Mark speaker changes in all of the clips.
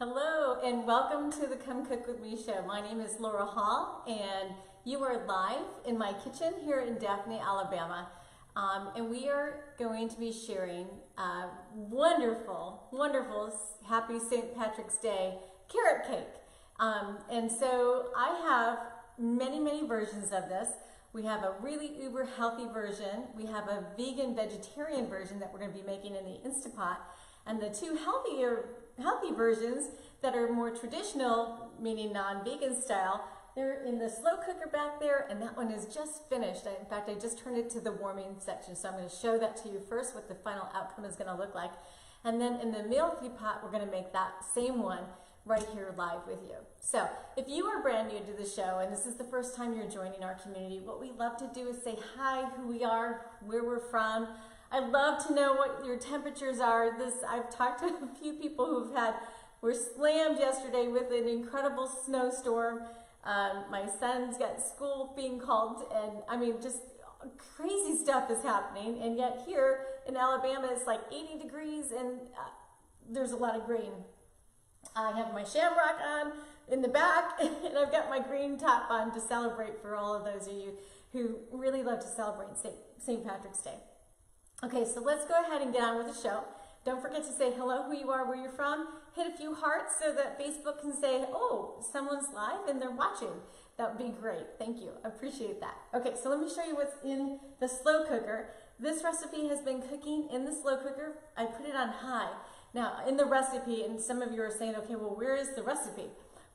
Speaker 1: Hello and welcome to the Come Cook With Me show. My name is Laura Hall and you are live in my kitchen here in Daphne, Alabama. And we are going to be sharing wonderful happy St. Patrick's Day carrot cake. And so I have many versions of this. We have a really uber healthy version. We have a vegan vegetarian version that we're going to be making in the Instapot. And the two healthy versions that are more traditional, meaning non-vegan style, they're in the slow cooker back there, and that one is just finished. In fact, I just turned it to the warming section, so I'm going to show that to you first, what the final outcome is going to look like. And then in the MEALTHY pot, we're going to make that same one right here live with you. So if you are brand new to the show and this is the first time you're joining our community, what we love to do is say hi, who we are, where we're from. I'd love to know what your temperatures are. I've talked to a few people were slammed yesterday with an incredible snowstorm. My son's got school being called, and I mean, just crazy stuff is happening. And yet here in Alabama, it's like 80 degrees and there's a lot of green. I have my shamrock on in the back, and I've got my green top on to celebrate for all of those of you who really love to celebrate St. Patrick's Day. Okay, so let's go ahead and get on with the show. Don't forget to say hello, who you are, where you're from. Hit a few hearts so that Facebook can say, oh, someone's live and they're watching. That would be great. Thank you. I appreciate that. Okay, so let me show you what's in the slow cooker. This recipe has been cooking in the slow cooker. I put it on high. Now, in the recipe, and some of you are saying, okay, well, where is the recipe?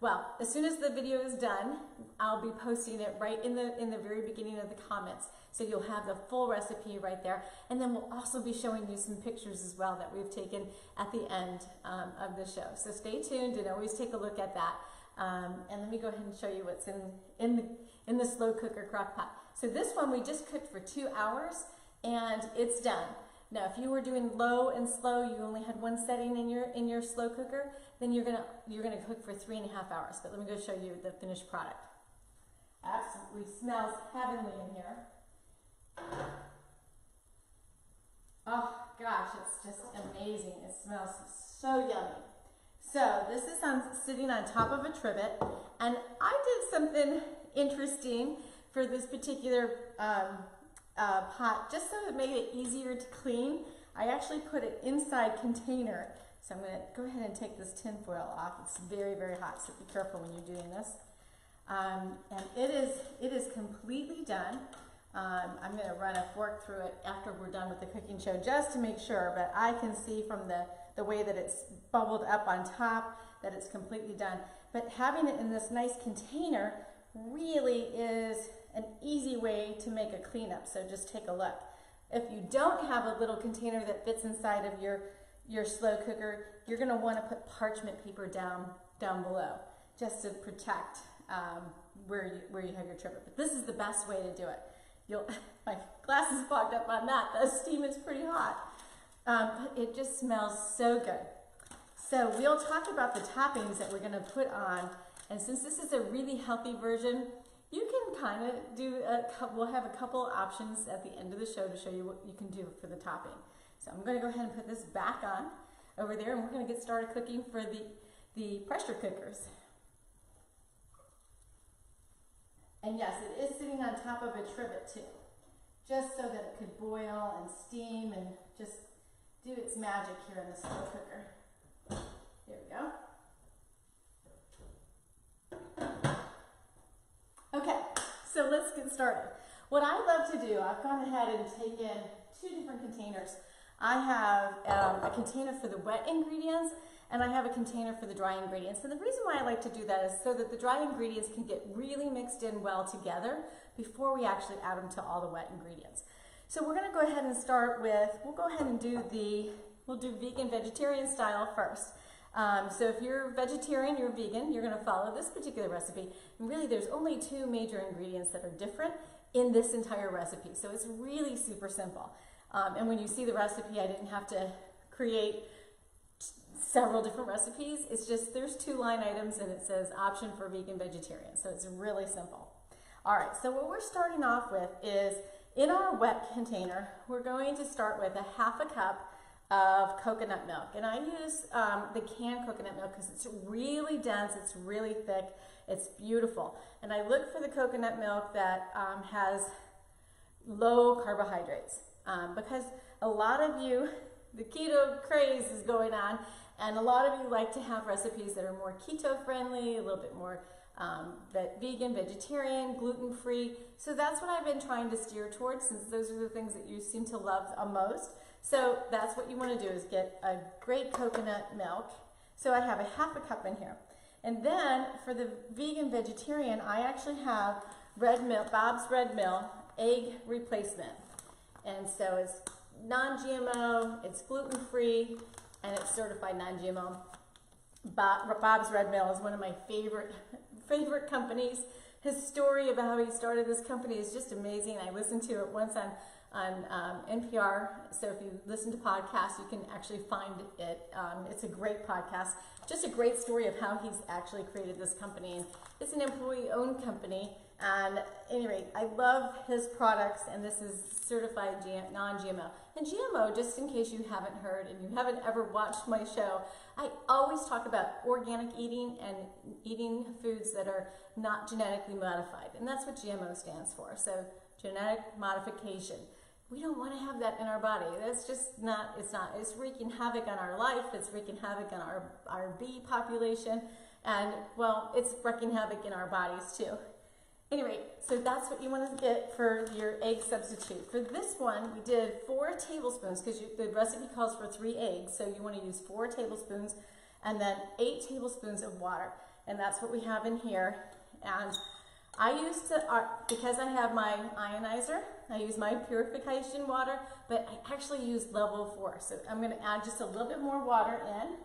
Speaker 1: Well, as soon as the video is done, I'll be posting it right in the very beginning of the comments. So you'll have the full recipe right there. And then we'll also be showing you some pictures as well that we've taken at the end of the show. So stay tuned and always take a look at that. And let me go ahead and show you what's in the slow cooker crock pot. So this one we just cooked for 2 hours and it's done. Now, if you were doing low and slow, you only had one setting in your slow cooker, then you're gonna cook for 3.5 hours. But let me go show you the finished product. Absolutely smells heavenly in here. Oh gosh, it's just amazing. It smells so yummy. So this is sitting on top of a trivet, and I did something interesting for this particular pot, just so it made it easier to clean. I actually put it inside container. So I'm going to go ahead and take this tin foil off. It's very hot, so be careful when you're doing this. And it is completely done. I'm going to run a fork through it after we're done with the cooking show just to make sure, but I can see from the way that it's bubbled up on top that it's completely done. But having it in this nice container really is an easy way to make a cleanup, so just take a look. If you don't have a little container that fits inside of your slow cooker, you're going to want to put parchment paper down below just to protect where you have your trivet. But this is the best way to do it. My glasses fogged up on that. The steam is pretty hot, but it just smells so good. So we'll talk about the toppings that we're going to put on, and since this is a really healthy version, you can kind of do we'll have a couple options at the end of the show to show you what you can do for the topping. So I'm going to go ahead and put this back on over there, and we're going to get started cooking for the pressure cookers. And yes, it is sitting on top of a trivet too, just so that it could boil and steam and just do its magic here in the slow cooker. There we go. Okay, so let's get started. What I love to do, I've gone ahead and taken 2 different containers. I have a container for the wet ingredients, and I have a container for the dry ingredients. And the reason why I like to do that is so that the dry ingredients can get really mixed in well together before we actually add them to all the wet ingredients. So we're gonna go ahead and start with, we'll go ahead and we'll do vegan vegetarian style first. So if you're vegetarian, you're vegan, you're gonna follow this particular recipe. And really there's only 2 major ingredients that are different in this entire recipe. So it's really super simple. And when you see the recipe, I didn't have to create several different recipes. It's just, there's 2 line items and it says option for vegan vegetarian. So it's really simple. All right, so what we're starting off with is in our wet container, we're going to start with a 1/2 cup of coconut milk. And I use the canned coconut milk because it's really dense, it's really thick, it's beautiful. And I look for the coconut milk that has low carbohydrates because a lot of you, the keto craze is going on, and a lot of you like to have recipes that are more keto friendly, a little bit more vegan, vegetarian, gluten-free. So that's what I've been trying to steer towards, since those are the things that you seem to love most. So that's what you want to do, is get a great coconut milk. So I have a half a cup in here. And then for the vegan vegetarian, I actually have RedMill, Bob's RedMill egg replacement. And so it's non-GMO, it's gluten-free, and it's certified non-GMO. Bob's RedMill is one of my favorite companies. His story about how he started this company is just amazing. I listened to it once on NPR. So if you listen to podcasts, you can actually find it. It's a great podcast. Just a great story of how he's actually created this company. And it's an employee-owned company. And at any rate, I love his products, and this is certified non-GMO. And GMO, just in case you haven't heard and you haven't ever watched my show, I always talk about organic eating and eating foods that are not genetically modified. And that's what GMO stands for. So genetic modification. We don't want to have that in our body. That's just not, it's wreaking havoc on our life. It's wreaking havoc on our bee population. And well, it's wreaking havoc in our bodies too. Anyway, so that's what you want to get for your egg substitute. For this one, we did 4 tablespoons because the recipe calls for 3 eggs. So you want to use 4 tablespoons and then 8 tablespoons of water. And that's what we have in here. And I used to, because I have my ionizer, I use my purification water, but I actually use level 4. So I'm going to add just a little bit more water in.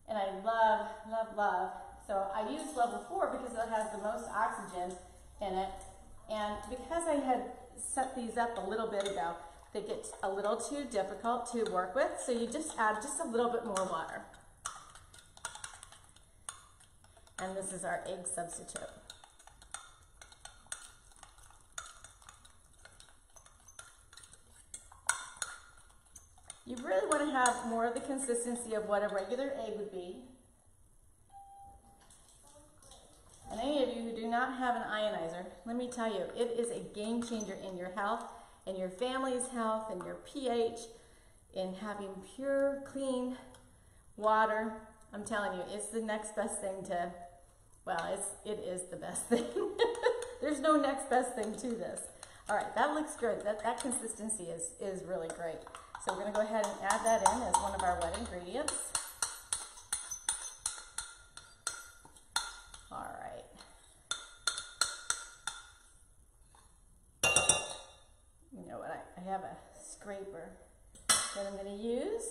Speaker 1: And I love, love, love. So I use level 4 because it has the most oxygen in it, and because I had set these up a little bit ago, they get a little too difficult to work with, so you just add just a little bit more water. And this is our egg substitute. You really want to have more of the consistency of what a regular egg would be. And any of you who do not have an ionizer, let me tell you, it is a game changer in your health, in your family's health, in your pH, in having pure, clean water. I'm telling you, it's the next best thing to, well, it is the best thing. There's no next best thing to this. All right, that looks good. That consistency is really great. So we're going to go ahead and add that in as one of our wet ingredients. All right. You know what? I have a scraper that I'm going to use.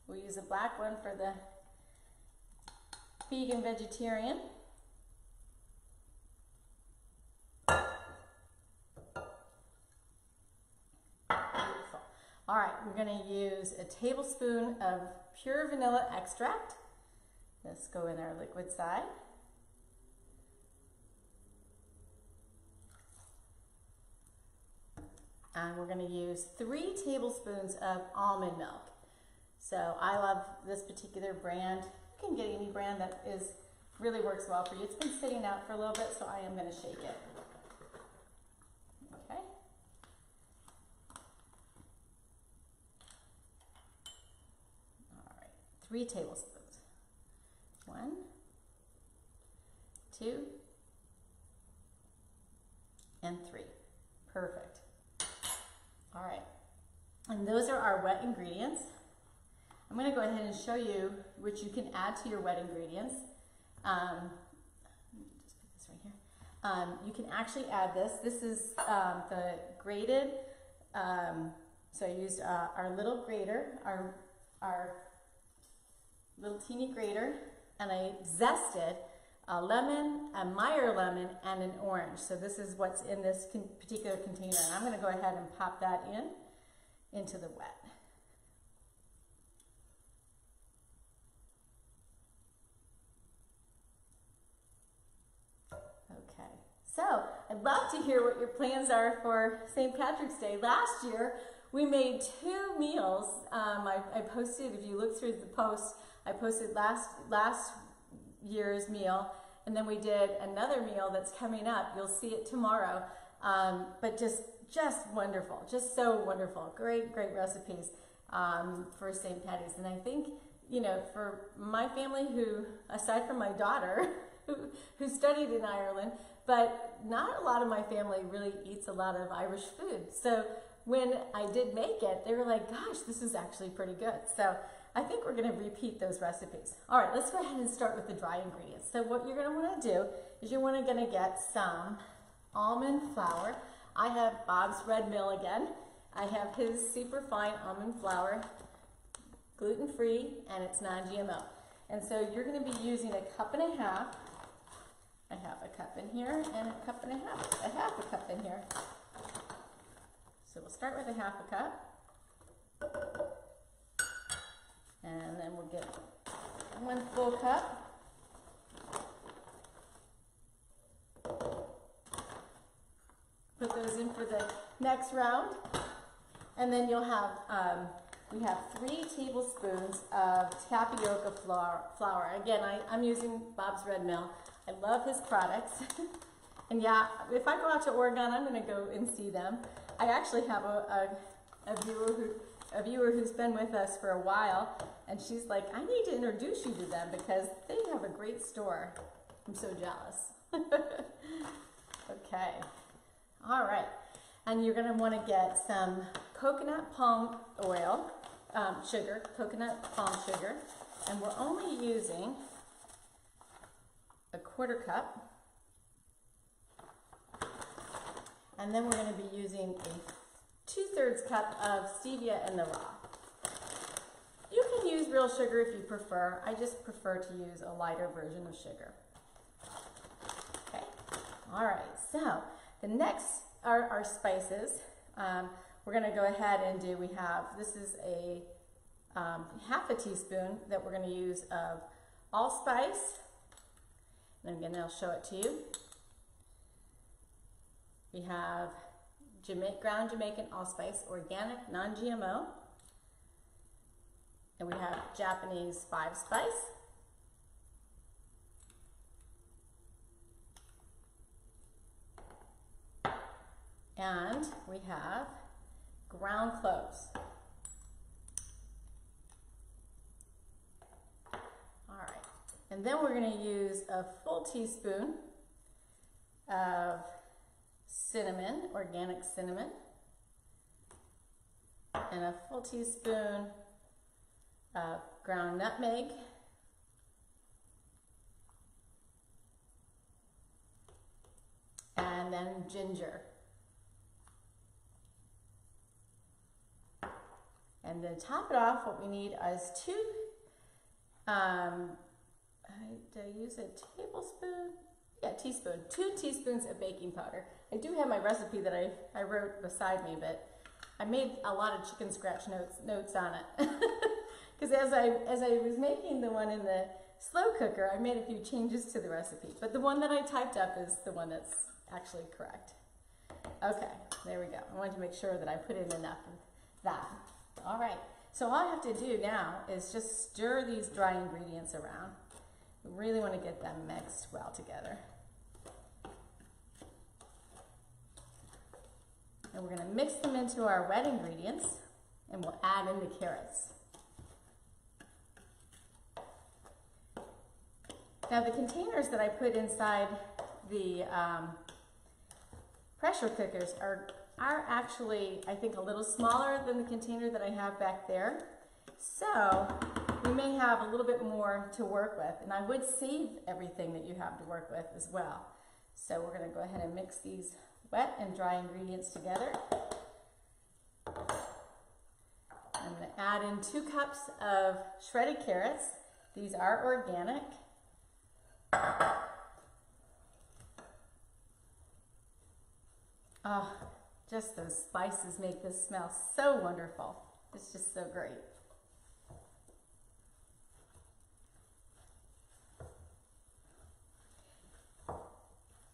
Speaker 1: We'll use a black one for the vegan vegetarian. Beautiful. All right, we're going to use a tablespoon of pure vanilla extract. Let's go in our liquid side. And we're going to use 3 tablespoons of almond milk. So I love this particular brand. You can get any brand that really works well for you. It's been sitting out for a little bit, so I am going to shake it. Okay. All right, 3 tablespoons. 1, 2, and 3. Perfect. All right, and those are our wet ingredients. I'm going to go ahead and show you which you can add to your wet ingredients. Just put this right here. You can actually add this. This is the grated, so I used our little grater, our little teeny grater, and I zested a lemon, a Meyer lemon, and an orange. So this is what's in this particular container. And I'm going to go ahead and pop that into the wet. Okay, so I'd love to hear what your plans are for St. Patrick's Day. Last year, we made 2 meals. I posted, if you look through the post, I posted last year's meal, and then we did another meal that's coming up. You'll see it tomorrow. But just wonderful, just so wonderful. Great recipes for St. Patty's. And I think, you know, for my family, who, aside from my daughter, who studied in Ireland, but not a lot of my family really eats a lot of Irish food. So when I did make it, they were like, gosh, this is actually pretty good. So I think we're gonna repeat those recipes. All right, let's go ahead and start with the dry ingredients. So what you're gonna wanna do is you're gonna get some almond flour. I have Bob's RedMill again. I have his super fine almond flour, gluten-free, and it's non-GMO. And so you're gonna be using 1.5 cups. I have a cup in here and 1.5 cups, a half a cup in here. So we'll start with 1/2 cup. And then we'll get 1 full cup. Put those in for the next round. And then you'll have, we have 3 tablespoons of tapioca flour. Again, I'm using Bob's RedMill. I love his products. And yeah, if I go out to Oregon, I'm gonna go and see them. I actually have a viewer who's been with us for a while, and she's like, I need to introduce you to them because they have a great store. I'm so jealous. Okay, all right. And you're gonna wanna get some coconut palm oil, coconut palm sugar, and we're only using 1/4 cup. And then we're going to be using a 2/3 cup of stevia in the raw. You can use real sugar if you prefer. I just prefer to use a lighter version of sugar. Okay, all right, so the next are our spices. We're going to go ahead and do, this is a 1/2 teaspoon that we're going to use of allspice. And again, I'll show it to you. We have ground Jamaican allspice, organic, non-GMO. And we have Japanese 5-spice. And we have ground cloves. All right. And then we're going to use a full teaspoon of cinnamon, organic cinnamon, and a full teaspoon of ground nutmeg, and then ginger. And then top it off, what we need is 2, did I use a tablespoon? Yeah, teaspoon. 2 teaspoons of baking powder. I do have my recipe that I wrote beside me, but I made a lot of chicken scratch notes on it. Because as I was making the one in the slow cooker, I made a few changes to the recipe. But the one that I typed up is the one that's actually correct. Okay, there we go. I wanted to make sure that I put in enough of that. All right, so all I have to do now is just stir these dry ingredients around. We really want to get them mixed well together. And we're going to mix them into our wet ingredients, and we'll add in the carrots. Now the containers that I put inside the pressure cookers are actually, I think, a little smaller than the container that I have back there. So we may have a little bit more to work with, and I would save everything that you have to work with as well. So we're going to go ahead and mix these wet and dry ingredients together. I'm going to add in 2 cups of shredded carrots. These are organic. Oh, just those spices make this smell so wonderful. It's just so great.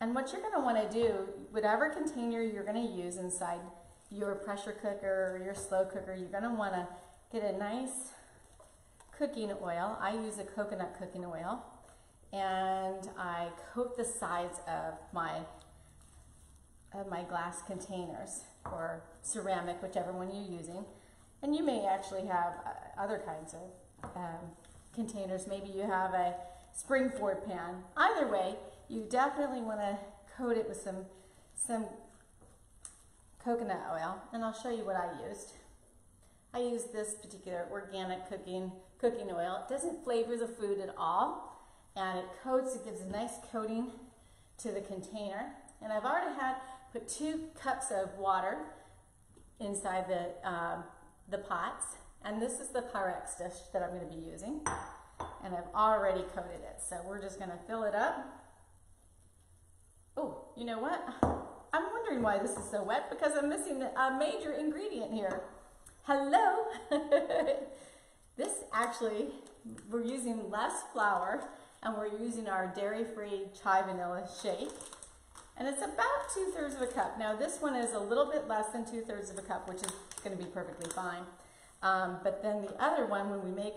Speaker 1: And what you're going to want to do, whatever container you're going to use inside your pressure cooker or your slow cooker, you're going to want to get a nice cooking oil. I use a coconut cooking oil, and I coat the sides of my glass containers or ceramic, whichever one you're using. And you may actually have other kinds of containers. Maybe you have a springboard pan. Either way, you definitely want to coat it with some coconut oil, and I'll show you what I used. I used this particular organic cooking oil. It doesn't flavor the food at all, and it coats, it gives a nice coating to the container. And I've already put 2 cups of water inside the pots, and this is the Pyrex dish that I'm going to be using, and I've already coated it. So we're just going to fill it up. Oh, you know what? I'm wondering why this is so wet, because I'm missing a major ingredient here. Hello! This actually, we're using less flour, and we're using our dairy-free chai vanilla shake. And it's about 2/3 of a cup. Now this one is a little bit less than 2/3 of a cup, which is going to be perfectly fine. But then the other one, when we make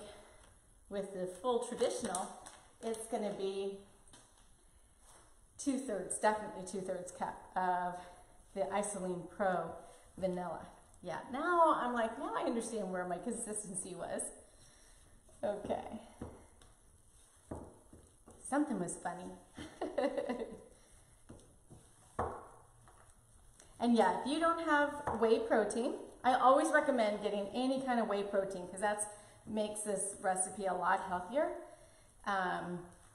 Speaker 1: with the full traditional, it's going to be 2/3, definitely 2/3 cup of the Isoline Pro vanilla. Yeah, now I'm like, now I understand where my consistency was. Okay. Something was funny. And yeah, if you don't have whey protein, I always recommend getting any kind of whey protein, because that makes this recipe a lot healthier.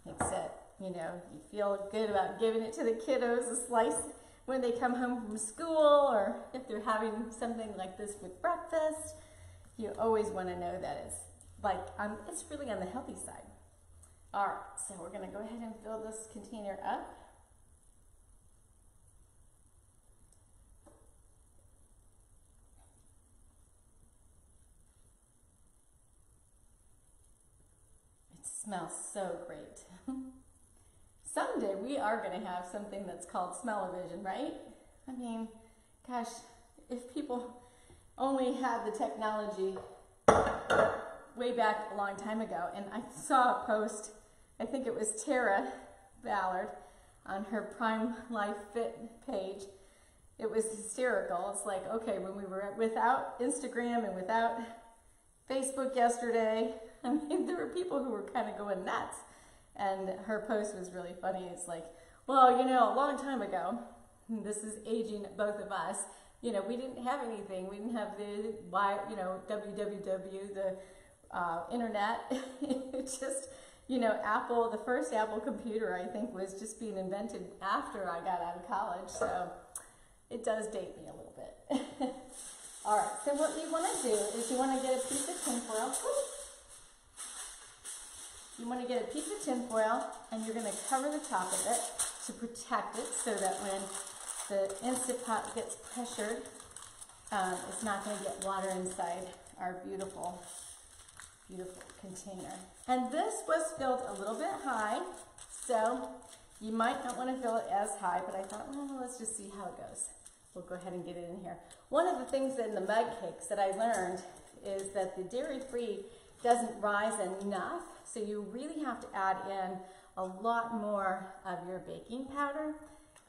Speaker 1: Makes it, you know, you feel good about giving it to the kiddos, a slice when they come home from school, or if they're having something like this with breakfast. You always want to know that it's like, it's really on the healthy side. All right, so we're going to go ahead and fill this container up. Smells so great. Someday we are going to have something that's called smell-o-vision, right? I mean, gosh, if people only had the technology way back a long time ago. And I saw a post, I think it was Tara Ballard on her Prime Life Fit page. It was hysterical. It's like, okay, when we were without Instagram and without Facebook yesterday, I mean, there were people who were kind of going nuts. And her post was really funny. It's like, well, you know, a long time ago, this is aging both of us, you know, we didn't have anything. We didn't have the, you know, www, the internet. It just, you know, Apple, the first Apple computer, I think, was just being invented after I got out of college. So it does date me a little bit. All right, so what you want to do is you want to get a piece of tinfoil. You want to get a piece of tinfoil, and you're going to cover the top of it to protect it, so that when the Instant Pot gets pressured, it's not going to get water inside our beautiful, beautiful container. And this was filled a little bit high, so you might not want to fill it as high, but I thought, well, let's just see how it goes. We'll go ahead and get it in here. One of the things in the mug cakes that I learned is that the dairy-free doesn't rise enough, so you really have to add in a lot more of your baking powder.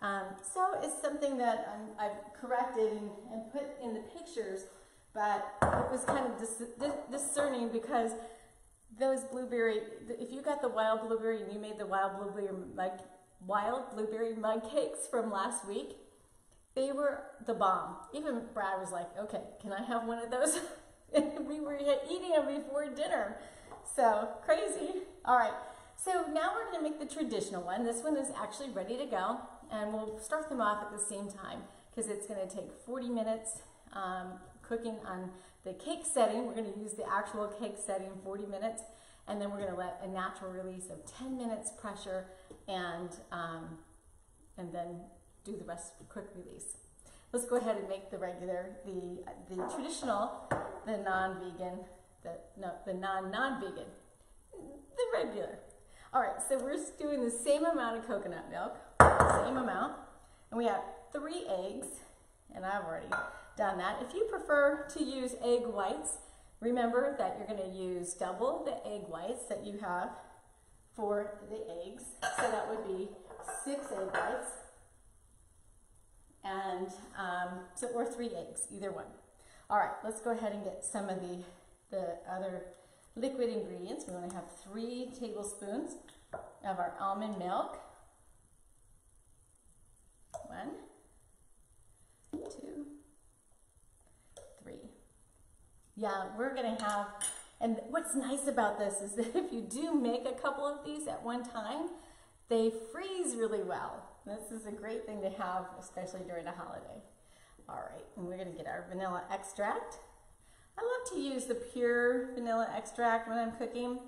Speaker 1: So it's something that I've corrected and put in the pictures, but it was kind of discerning, because those blueberry, if you got the wild blueberry and you made the wild blueberry mug cakes from last week, they were the bomb. Even Brad was like, okay, can I have one of those? And we were eating them before dinner. So crazy. All right, so now we're gonna make the traditional one. This one is actually ready to go, and we'll start them off at the same time, because it's gonna take 40 minutes cooking on the cake setting. We're gonna use the actual cake setting, 40 minutes, and then we're gonna let a natural release of 10 minutes pressure, and then do the rest quick release. Let's go ahead and make the regular, the traditional, the non-vegan, the non-vegan, the regular. All right, so we're doing the same amount of coconut milk, same amount, and we have 3 eggs, and I've already done that. If you prefer to use egg whites, remember that you're going to use double the egg whites that you have for the eggs. So that would be 6 egg whites, and or 3 eggs, either one. All right, let's go ahead and get some of the other liquid ingredients. We want to have 3 tablespoons of our almond milk. 1, 2, 3. Yeah, we're going to have, and what's nice about this is that if you do make a couple of these at one time, they freeze really well. This is a great thing to have, especially during a holiday. All right, and we're going to get our vanilla extract. I love to use the pure vanilla extract when I'm cooking,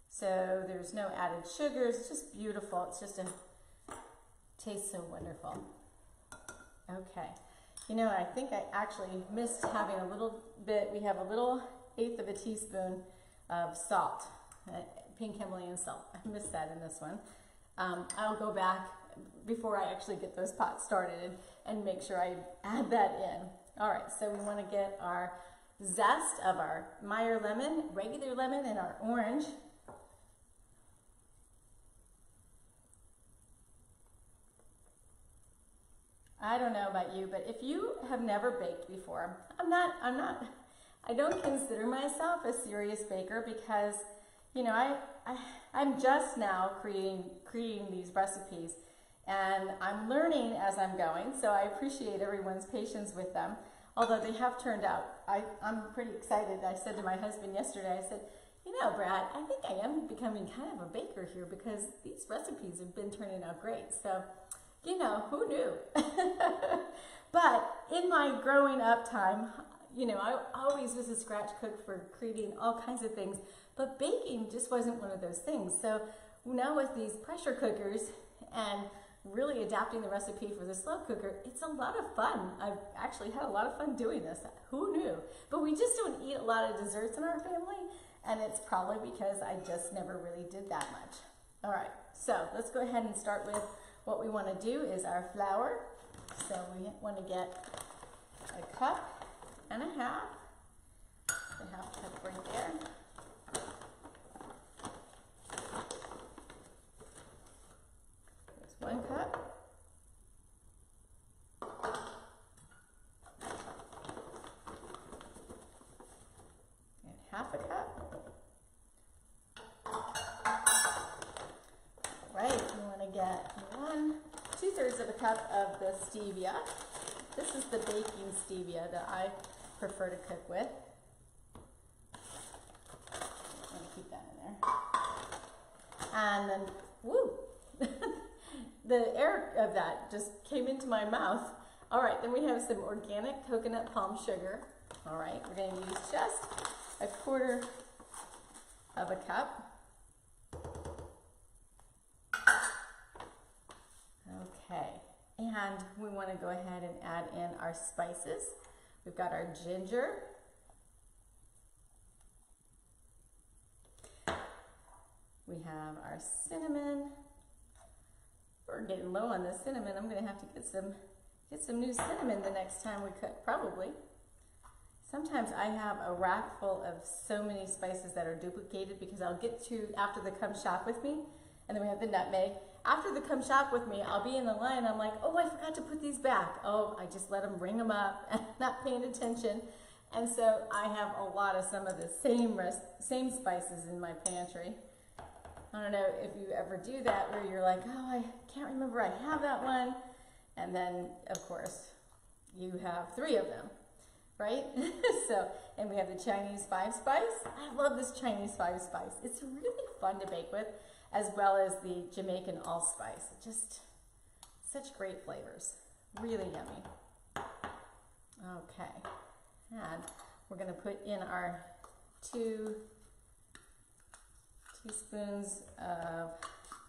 Speaker 1: so there's no added sugars. It's just beautiful. It's just tastes so wonderful. Okay, you know, I think I actually missed having a little bit. We have a little 1/8 of a teaspoon of salt, pink Himalayan salt. I missed that in this one. I'll go back before I actually get those pots started and make sure I add that in. All right, so we want to get our zest of our Meyer lemon, regular lemon, and our orange. I don't know about you, but if you have never baked before, I don't consider myself a serious baker because, you know, I'm just now creating these recipes, and I'm learning as I'm going, so I appreciate everyone's patience with them, although they have turned out. I'm pretty excited. I said to my husband yesterday, I said, you know, Brad, I think I am becoming kind of a baker here because these recipes have been turning out great. So, you know, who knew? But in my growing up time, you know, I always was a scratch cook for creating all kinds of things, but baking just wasn't one of those things. So now with these pressure cookers and really adapting the recipe for the slow cooker, it's a lot of fun. I've actually had a lot of fun doing this. Who knew? But we just don't eat a lot of desserts in our family, and it's probably because I just never really did that much. All right, so let's go ahead and start with what we want to do is our flour. So we want to get 1.5 cups, a half cup right there. There's 1 cup. And 1/2 cup. Right, we want to get 2/3 of a cup of the stevia. This is the baking stevia that I prefer to cook with. I'm going to keep that in there. And then, woo, the air of that just came into my mouth. All right, then we have some organic coconut palm sugar. All right, we're going to use just 1/4 of a cup. Okay, and we want to go ahead and add in our spices. We've got our ginger. We have our cinnamon. We're getting low on the cinnamon. I'm going to have to get some new cinnamon the next time we cook, probably. Sometimes I have a rack full of so many spices that are duplicated because I'll get to after the Come Shop With Me, and then we have the nutmeg. After the Come Shop With Me, I'll be in the line, I'm like, oh, I forgot to put these back. Oh, I just let them ring them up and not paying attention. And so I have a lot of some of the same spices in my pantry. I don't know if you ever do that where you're like, oh, I can't remember I have that one. And then, of course, you have 3 of them, right? So, and we have the Chinese 5-spice. I love this Chinese 5-spice. It's really fun to bake with, as well as the Jamaican allspice. Just such great flavors. Really yummy. Okay, and we're going to put in our 2 teaspoons of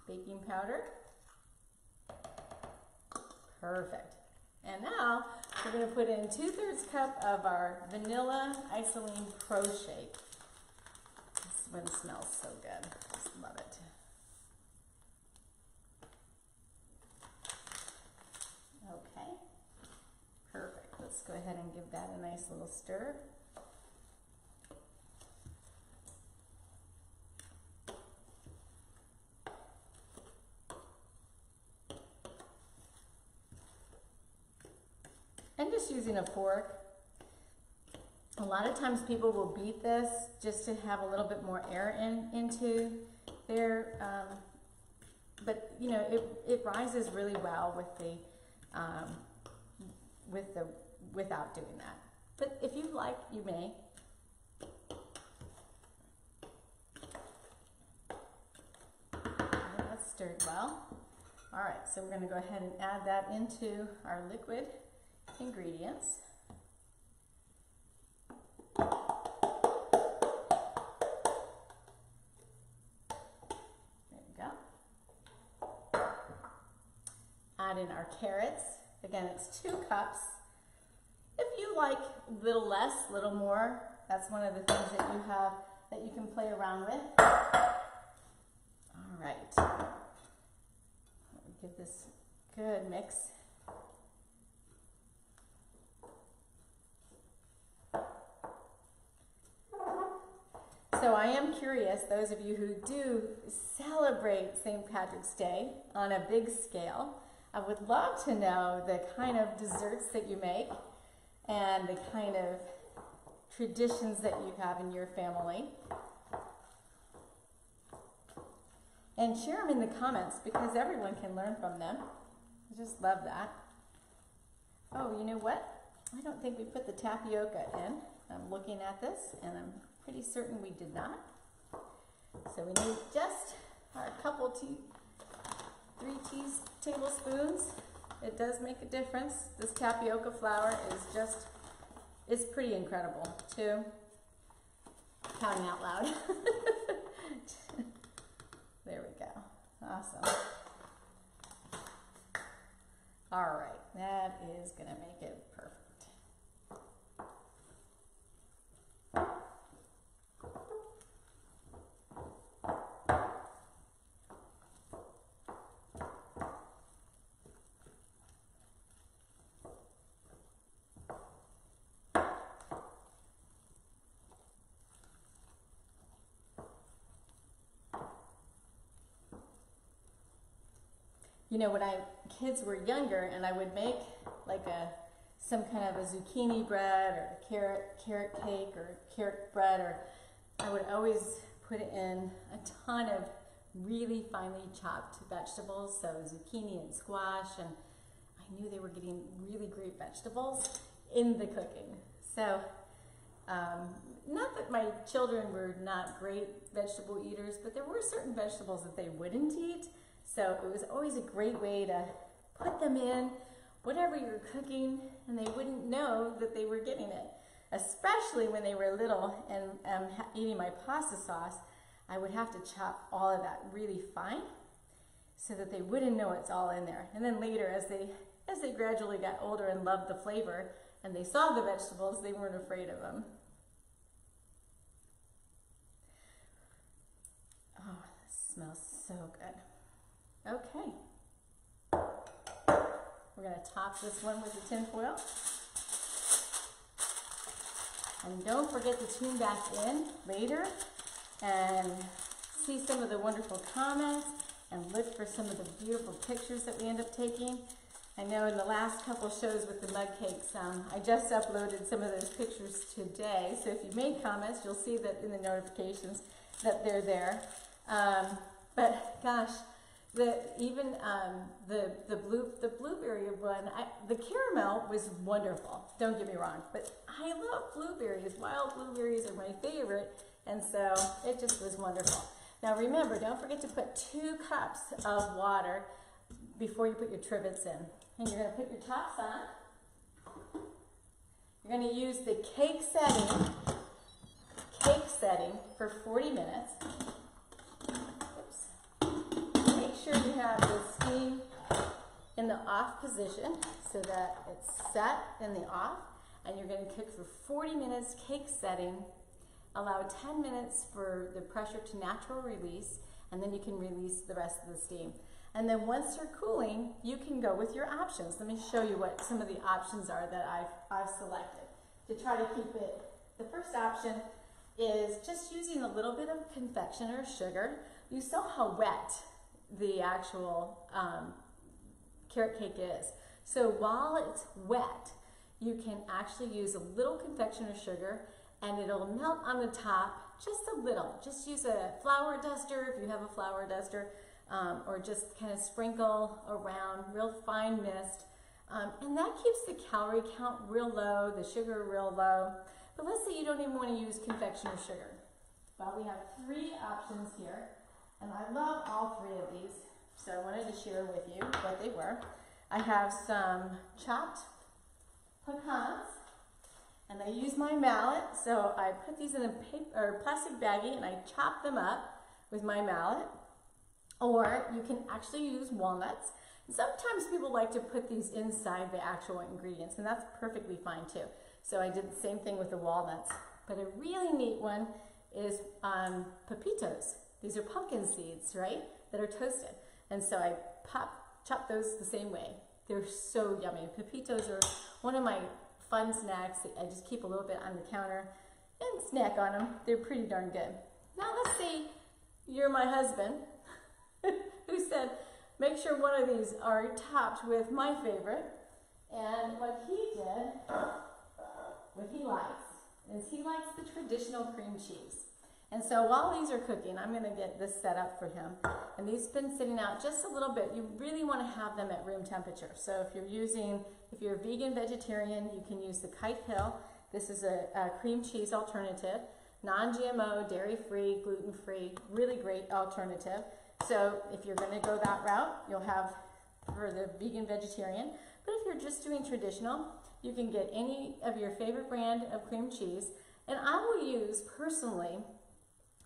Speaker 1: baking powder. Perfect. And now we're going to put in 2/3 cup of our vanilla isoline pro shake. This one smells so good. Just love it. Okay. Perfect. Let's just go ahead and give that a nice little stir. And just using a fork. A lot of times people will beat this just to have a little bit more air into their, but you know, it rises really well with without doing that. But if you like, you may. Okay, that's stirred well. All right, so we're going to go ahead and add that into our liquid ingredients. There we go. Add in our carrots. Again, it's 2 cups. If you like a little less, a little more, that's one of the things that you have that you can play around with. All right. Give this a good mix. So I am curious, those of you who do celebrate St. Patrick's Day on a big scale, I would love to know the kind of desserts that you make and the kind of traditions that you have in your family. And share them in the comments because everyone can learn from them. I just love that. Oh, you know what? I don't think we put the tapioca in. I'm looking at this and I'm pretty certain we did not. So we need just our couple 3 tablespoons. It does make a difference. This tapioca flour is just, it's pretty incredible too. Counting out loud. There we go. Awesome. All right, that is gonna make it perfect. You know, when kids were younger and I would make like some kind of a zucchini bread or a carrot cake or carrot bread, or I would always put in a ton of really finely chopped vegetables, so zucchini and squash, and I knew they were getting really great vegetables in the cooking. So not that my children were not great vegetable eaters, but there were certain vegetables that they wouldn't eat. So it was always a great way to put them in whatever you're cooking, and they wouldn't know that they were getting it. Especially when they were little and eating my pasta sauce, I would have to chop all of that really fine so that they wouldn't know it's all in there. And then later, as they gradually got older and loved the flavor, and they saw the vegetables, they weren't afraid of them. Oh, this smells so good. Okay, we're going to top this one with the tin foil. And don't forget to tune back in later and see some of the wonderful comments and look for some of the beautiful pictures that we end up taking. I know in the last couple shows with the mug cakes, I just uploaded some of those pictures today. So if you made comments, you'll see that in the notifications that they're there. But gosh, the blueberry one, the caramel was wonderful. Don't get me wrong, but I love blueberries. Wild blueberries are my favorite, and so it just was wonderful. Now remember, don't forget to put 2 cups of water before you put your trivets in. And you're going to put your tops on. You're going to use the cake setting for 40 minutes. Make sure you have the steam in the off position so that it's set in the off, and you're going to cook for 40 minutes cake setting. Allow 10 minutes for the pressure to natural release, and then you can release the rest of the steam. And then once they're cooling, you can go with your options. Let me show you what some of the options are that I've selected to try to keep it. The first option is just using a little bit of confectioner sugar. You saw how wet the actual carrot cake is. So while it's wet, you can actually use a little confectioner sugar and it'll melt on the top just a little. Just use a flour duster if you have a flour duster, or just kind of sprinkle around real fine mist. And that keeps the calorie count real low, the sugar real low. But let's say you don't even want to use confectioner sugar. Well, we have 3 options here, and I love all 3 of these, so I wanted to share with you what they were. I have some chopped pecans, and I use my mallet, so I put these in a paper or plastic baggie and I chop them up with my mallet. Or you can actually use walnuts. Sometimes people like to put these inside the actual ingredients, and that's perfectly fine too. So I did the same thing with the walnuts. But a really neat one is pepitos. These are pumpkin seeds, right, that are toasted. And so I chop those the same way. They're so yummy. Pepitos are one of my fun snacks. I just keep a little bit on the counter and snack on them. They're pretty darn good. Now let's say you're my husband who said, make sure one of these are topped with my favorite. And what he did, what he likes, is he likes the traditional cream cheese. And so while these are cooking, I'm going to get this set up for him. And these have been sitting out just a little bit. You really want to have them at room temperature. So if you're a vegan vegetarian, you can use the Kite Hill. This is a cream cheese alternative, non-GMO, dairy-free, gluten-free, really great alternative. So if you're going to go that route, you'll have for the vegan vegetarian. But if you're just doing traditional, you can get any of your favorite brand of cream cheese. And I will use, personally,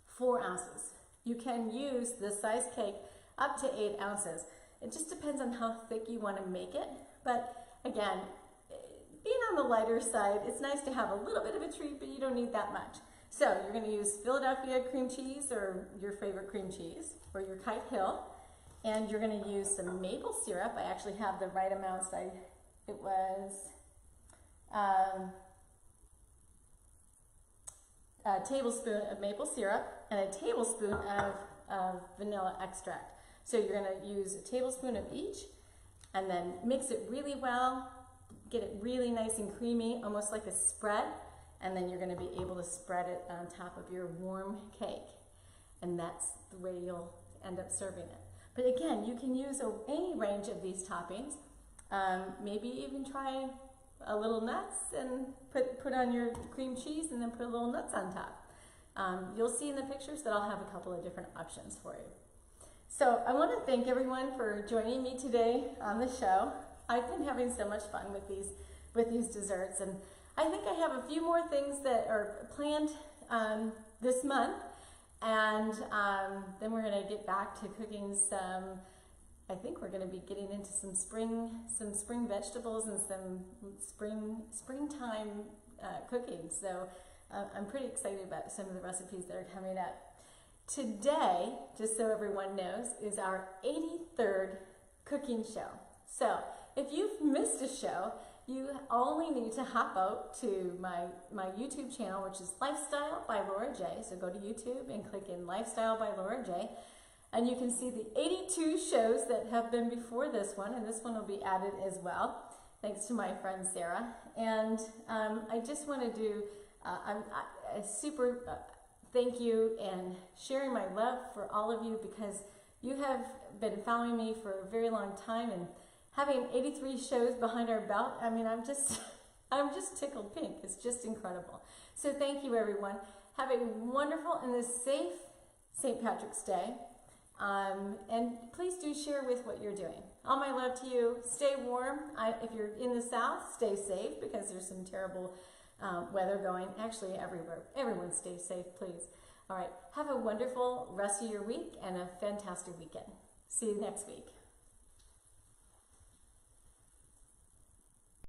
Speaker 1: 4 ounces. You can use this size cake up to 8 ounces. It just depends on how thick you want to make it. But again, being on the lighter side, it's nice to have a little bit of a treat, but you don't need that much. So you're going to use Philadelphia cream cheese or your favorite cream cheese or your Kite Hill. And you're going to use some maple syrup. I actually have the right amounts. It was a tablespoon of maple syrup and a tablespoon of vanilla extract. So you're going to use a tablespoon of each and then mix it really well, get it really nice and creamy, almost like a spread, and then you're going to be able to spread it on top of your warm cake. And that's the way you'll end up serving it. But again, you can use any range of these toppings. Maybe even try a little nuts and put on your cream cheese and then put a little nuts on top. You'll see in the pictures that I'll have a couple of different options for you. So I want to thank everyone for joining me today on the show. I've been having so much fun with these desserts, and I think I have a few more things that are planned this month, and then we're going to get back to cooking some. I think we're going to be getting into some spring vegetables and some springtime cooking. So I'm pretty excited about some of the recipes that are coming up. Today, just so everyone knows, is our 83rd cooking show. So if you've missed a show, you only need to hop out to my YouTube channel, which is Lifestyle by Laura J. So go to YouTube and click in Lifestyle by Laura J. And you can see the 82 shows that have been before this one, and this one will be added as well, thanks to my friend Sarah. And I just want to do a super thank you and sharing my love for all of you, because you have been following me for a very long time, and having 83 shows behind our belt, I mean, I'm just tickled pink. It's just incredible. So thank you, everyone. Have a wonderful and a safe St. Patrick's Day. And please do share with what you're doing. All my love to you. Stay warm. If you're in the South, stay safe, because there's some terrible weather going actually everywhere. Everyone stay safe, please. All right. Have a wonderful rest of your week and a fantastic weekend. See you next week.